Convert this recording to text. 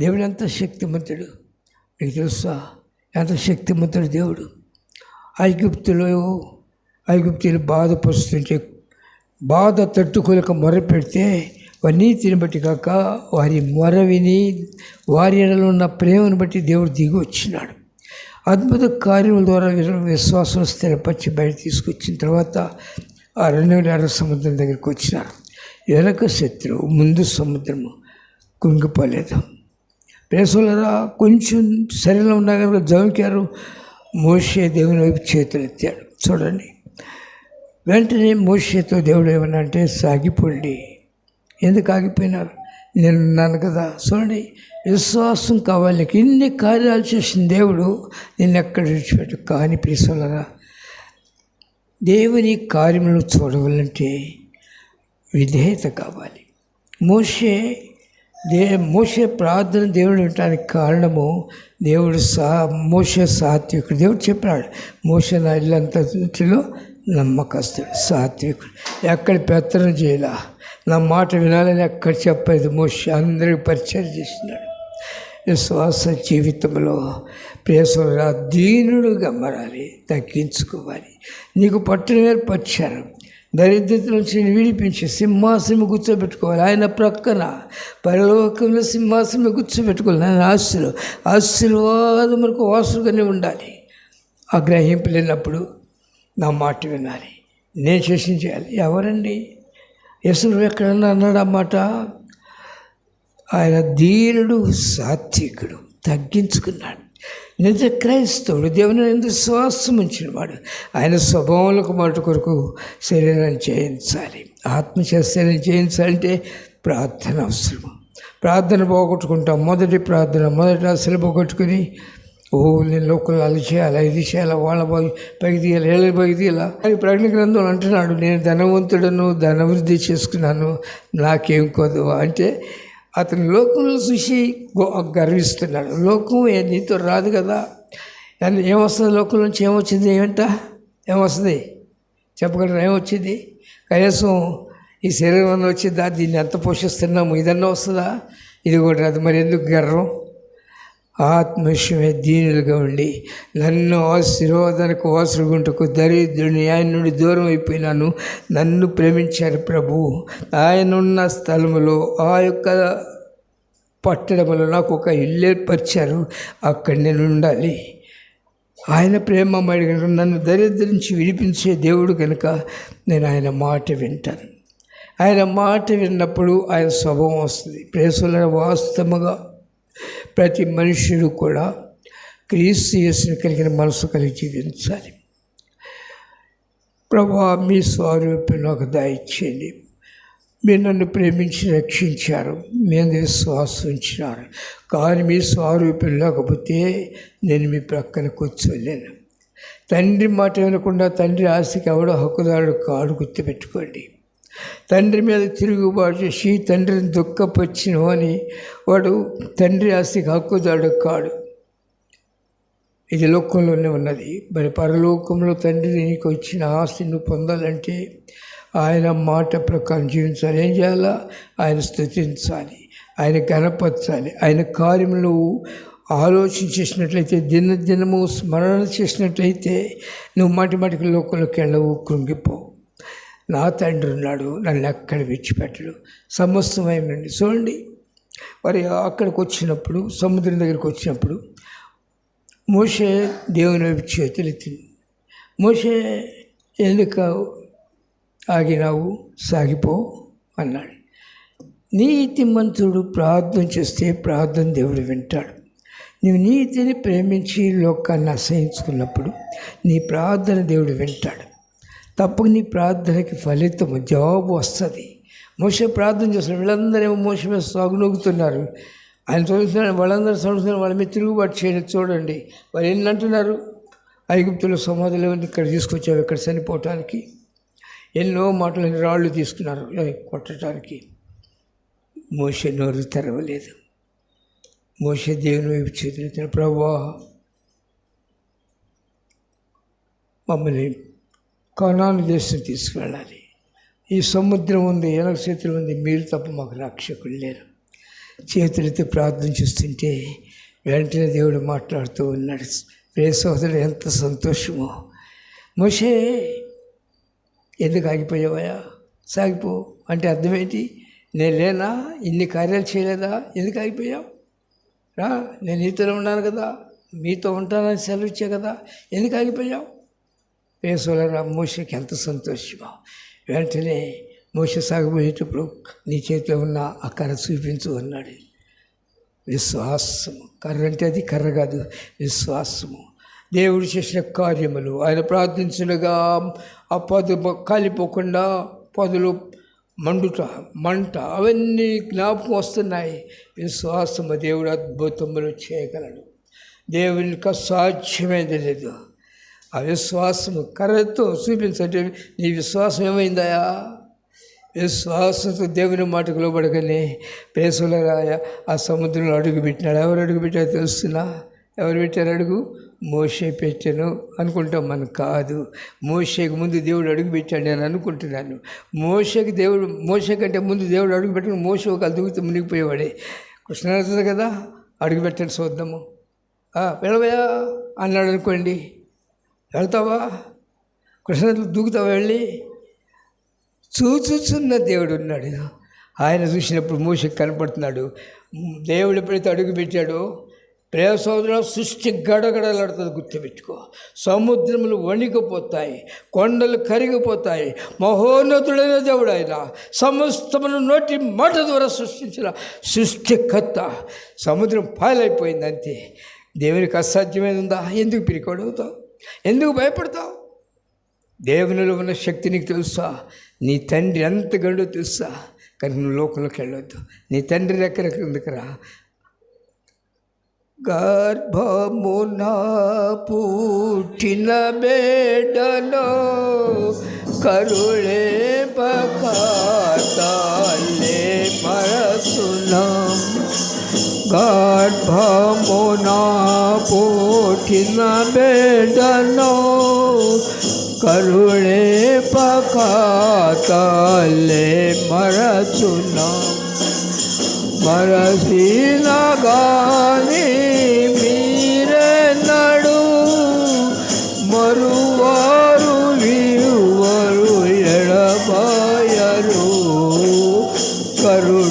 దేవుడు ఎంత శక్తిమంతుడు మీకు తెలుసా? ఎంత శక్తిమంతుడు దేవుడు. ఐగుప్తులు బాధపరుస్తుంటే బాధ తట్టుకోలేక మొరపెడితే వారి నీతిని బట్టి కాక వారి మొర విని వారి ఎడలో ఉన్న ప్రేమను బట్టి దేవుడు దిగి వచ్చినాడు. అద్భుత కార్యముల ద్వారా విశ్వాసం స్థిరపరిచి బయట తీసుకొచ్చిన తర్వాత ఆ 2 సముద్రం దగ్గరికి వచ్చినారు. వెనక శత్రువు, ముందు సముద్రము కుంగిపోలేదు. ప్రేసులరా కొంచెం శరీరంలో ఉన్నా కనుక జంకారు. మోషే దేవుని వైపు చేతులు ఎత్తాడు. చూడండి, వెంటనే మోషేతో దేవుడు ఏమన్నా అంటే సాగిపోండి. ఎందుకు ఆగిపోయినారు? నేను ఉన్నాను కదా. చూడండి, విశ్వాసం కావాలి. నీకు ఇన్ని కార్యాలు చేసిన దేవుడు నిన్ను ఎక్కడ విడిచిపెట్టు. కానీ ప్రియులారా, దేవుని కార్యములను చూడవాలంటే విధేయత కావాలి. మోషే ప్రార్థన దేవుడు వినటానికి కారణము మోషే సాత్వికుడు. దేవుడు చెప్పాడు, మోషే నా ఇల్లంతటిలో నమ్మకస్తుడు, సాత్వికుడు, ఎక్కడ పెత్తనం చేయాల, నా మాట వినాలని ఎక్కడ చెప్పలేదు. మోషే అందరికి పరిచయం చేసినాడు. విశ్వాస జీవితంలో ప్రేసరా దీనుడుగా మారాలి, తగ్గించుకోవాలి. నీకు పట్టణ ఏర్పరిచారు, దరిద్రత నుంచి విడిపించి సింహాసనం కూర్చోబెట్టుకోవాలి. ఆయన ప్రక్కన పరలోకంలో సింహాసనం కూర్చోబెట్టుకోవాలి. ఆయన ఆశీర్వాదం మనకు వాసుగానే ఉండాలి. ఆ గ్రహింపు లేనప్పుడు నా మాట వినాలి, నేను చేసిన చేయాలి. ఎవరండి? యేసు ఎక్కడన్నా అన్నాడు అన్నమాట. ఆయన దీనుడు, సాత్వికుడు, తగ్గించుకున్నాడు. నిజ క్రైస్తవుడు, దేవుని ఎందుకు విశ్వాసం ఉంచినవాడు. ఆయన స్వభావాలకు మాట కొరకు శరీరాన్ని చేయించాలి, శరీరం చేయించాలంటే ప్రార్థన అవసరము. ప్రార్థన పోగొట్టుకుంటాం. మొదటి అసలు పోగొట్టుకుని నేను లోకంలో అది చేయాలి, ఇది చేయాలి, వాళ్ళ పైకి తీయాలి, ఏళ్ళ పైకి తీయాలా అని ప్రకటన గ్రంథంలో అంటున్నాడు. నేను ధనవంతుడను, ధనవృద్ధి చేసుకున్నాను, నాకేం కొద్దు అంటే అతను లోకంలో చూసి గర్విస్తున్నాడు. లోకం నీతో రాదు కదా. ఏమొస్తుంది? లోకం నుంచి ఏమొచ్చింది? ఏమొస్తుంది చెప్పగలరా? ఏమొచ్చింది? కనీసం ఈ శరీరం వచ్చిందా? దీన్ని ఎంత పోషిస్తున్నాము, ఇదన్నా వస్తుందా? ఇది కూడా రాదు. మరి ఎందుకు గర్వం? ఆత్మవిషయమే దీనులుగా ఉండి నన్ను ఆశీర్వాదానికి వాసుగుంటకు దరిద్రుని ఆయన నుండి దూరం అయిపోయినాను. నన్ను ప్రేమించారు ప్రభు. ఆయన ఉన్న స్థలములో ఆ యొక్క పట్టణంలో నాకు ఒక ఇల్లు ఏర్పరిచారు. అక్కడ నేను ఉండాలి. ఆయన ప్రేమమడి కనుక, నన్ను దరిద్రం నుంచి విడిపించే దేవుడు కనుక నేను ఆయన మాట వింటాను. ఆయన మాట విన్నప్పుడు ఆయన స్వభావం వస్తుంది. ప్రేసుల వాస్తవముగా ప్రతి మనుష్యుడు కూడా క్రీస్తు యేసుని కలిగిన మనసు కలిగి జీవించాలి. ప్రభువా, మీ స్వరూపం నాకు దయచేయండి. మీరు నన్ను ప్రేమించి రక్షించారు, మీద విశ్వాసం ఉంచినారు. కానీ మీ స్వరూపం లేకపోతే నేను మీ ప్రక్కన కూర్చోలేను. తండ్రి మాట వినకుండా తండ్రి ఆస్తికి ఎవడో హక్కుదారుడు కాడు, గుర్తుపెట్టుకోండి. తండ్రి మీద తిరుగుబాటు చేసి తండ్రిని దుఃఖపరిచిన అని వాడు తండ్రి ఆస్తికి హక్కుదారుడు కాడు. ఇది లోకంలోనే ఉన్నది. మరి పరలోకంలో తండ్రి నీకు ఇచ్చిన ఆస్తి నువ్వు పొందాలంటే ఆయన మాట ప్రకారం జీవించాలి. ఏం చేయాలా? ఆయన స్తుతించాలి, ఆయన గణపరచాలి. ఆయన కార్యములు ఆలోచించేసినట్లయితే, దినదినము స్మరణ చేసినట్లయితే నువ్వు మాటికి లోకంలోకి వెళ్ళవు, కృంగిపోవు. నా తండ్రి ఉన్నాడు, నన్ను ఎక్కడ విడిచిపెట్టడు, సమస్తమైనండి. చూడండి, మరి అక్కడికి వచ్చినప్పుడు, సముద్రం దగ్గరికి వచ్చినప్పుడు మోషే దేవుని వైపు చేతులు ఎత్తింది. మోషే, ఎందుకు ఆగినావు, సాగిపో అన్నాడు. నీతిమంతుడు ప్రార్థన చేస్తే ప్రార్థన దేవుడు వింటాడు. నీవు నీతిని ప్రేమించి లోకాన్ని అసహించుకున్నప్పుడు నీ ప్రార్థన దేవుడు వింటాడు. తప్పక నీ ప్రార్థనకి ఫలితము, జవాబు వస్తుంది. మోషే ప్రార్థన చేస్తున్నారు. వీళ్ళందరూ మోషే మీద సాగునొగుతున్నారు. ఆయన చదువుతున్నారు, వాళ్ళందరూ చదువుతున్నారు, వాళ్ళ మీద తిరుగుబాటు చేయడం చూడండి. వాళ్ళు ఏంటంటున్నారు? ఐగుప్తుల సమాధులు ఇక్కడ తీసుకొచ్చావు, ఇక్కడ చనిపోవటానికి. ఎన్నో మాటలు, రాళ్ళు తీసుకున్నారు కొట్టడానికి. మోషే నోరు తెరవలేదు. మోషే దేవుని వైపు చేతులు, ప్రభువా, మమ్మల్ని కనాను దేశం తీసుకువెళ్ళాలి. ఈ సముద్రం ఉంది, వెనక చేతులు ఉంది, మీరు తప్ప మాకు రక్షకులు లేరు. చేతులెత్తి ప్రార్థన చేస్తుంటే వెంటనే దేవుడు మాట్లాడుతూ ఉన్నాడు. ప్రియ సోదరుడు, ఎంత సంతోషమో. మోషే ఎందుకు ఆగిపోయావా? సాగిపో అంటే అర్థం ఏంటి? నేను లేనా? ఇన్ని కార్యాలు చేయలేదా? ఎందుకు ఆగిపోయావు? రా, నేను నీతోనే ఉన్నాను కదా, మీతో ఉంటానని సెలవు ఇచ్చా కదా, ఎందుకు ఆగిపోయావు? వేసోలరా, మోషకి ఎంత సంతోషమో. వెంటనే మోషే సాగిపోయేటప్పుడు నీ చేతిలో ఉన్న ఆ కర్ర చూపించు అన్నాడు. విశ్వాసము. కర్ర అంటే అది కర్ర కాదు, విశ్వాసము. దేవుడు చేసిన కార్యములు, ఆయన ప్రార్థించులుగా ఆ పొద కాలిపోకుండా పొదలు మంట అవన్నీ జ్ఞాపకం వస్తున్నాయి. విశ్వాసము. దేవుడు అద్భుతములు చేయగలడు. దేవునికి అసాధ్యమైనది లేదు. ఆ విశ్వాసము కర్రతో చూపించంటే నీ విశ్వాసం ఏమైందా? విశ్వాసంతో దేవుని మాటకు లోబడగానే పేసులరాయ ఆ సముద్రంలో అడుగు పెట్టినాడు. ఎవరు అడుగు పెట్టారో తెలుస్తున్నా? ఎవరు పెట్టారు అడుగు? మోషే పెట్టాను అనుకుంటాం, మనం కాదు. మోషేకి ముందు దేవుడు అడుగు పెట్టాడు నేను అనుకుంటున్నాను. మోషే కంటే ముందు దేవుడు అడుగు పెట్టిన మోషే ఒక అదుగుతూ మునిగిపోయేవాడే. కృష్ణానది కదా, అడుగు పెట్టండి చూద్దాము, వెళ్ళవయా అన్నాడు అనుకోండి, వెళ్తావా? కృష్ణానదిలో దూకుతావా? వెళ్ళి చూచుచున్న దేవుడు ఉన్నాడు. ఆయన చూసినప్పుడు మోషేకి కనపడుతున్నాడు. దేవుడు ఎప్పుడైతే అడుగు పెట్టాడో, ప్రియ సోదరుల, సృష్టి గడగడలాడుతుంది. గుర్తుపెట్టుకో. సముద్రములు వణికిపోతాయి, కొండలు కరిగిపోతాయి. మహోన్నతుడైన దేవుడు ఆయన. సమస్తమును నోటి మాట ద్వారా సృష్టించిన సృష్టికర్త. సముద్రం పాలైపోయింది అంతే. దేవునికి అసాధ్యమైన ఉందా? ఎందుకు పిరికొడుగుతావు? ఎందుకు భయపడతావు? దేవునిలో ఉన్న శక్తి నీకు తెలుసా? నీ తండ్రి ఎంత గండో తెలుసా? కానీ నువ్వు లోకంలోకి వెళ్ళొద్దు. నీ తండ్రి రెక్కల కిందకి రా. గర్భమున పుట్టిన బిడ్డలో కరుళే పకాతాలే మరసునాం. గర్భమున పుట్టిన బిడ్డలో కరుళే పకాతాలే మరసునాం. మరసిన గాని మీరే నడు మరువారు వీరువారు ఎడబాయరు. కరుణ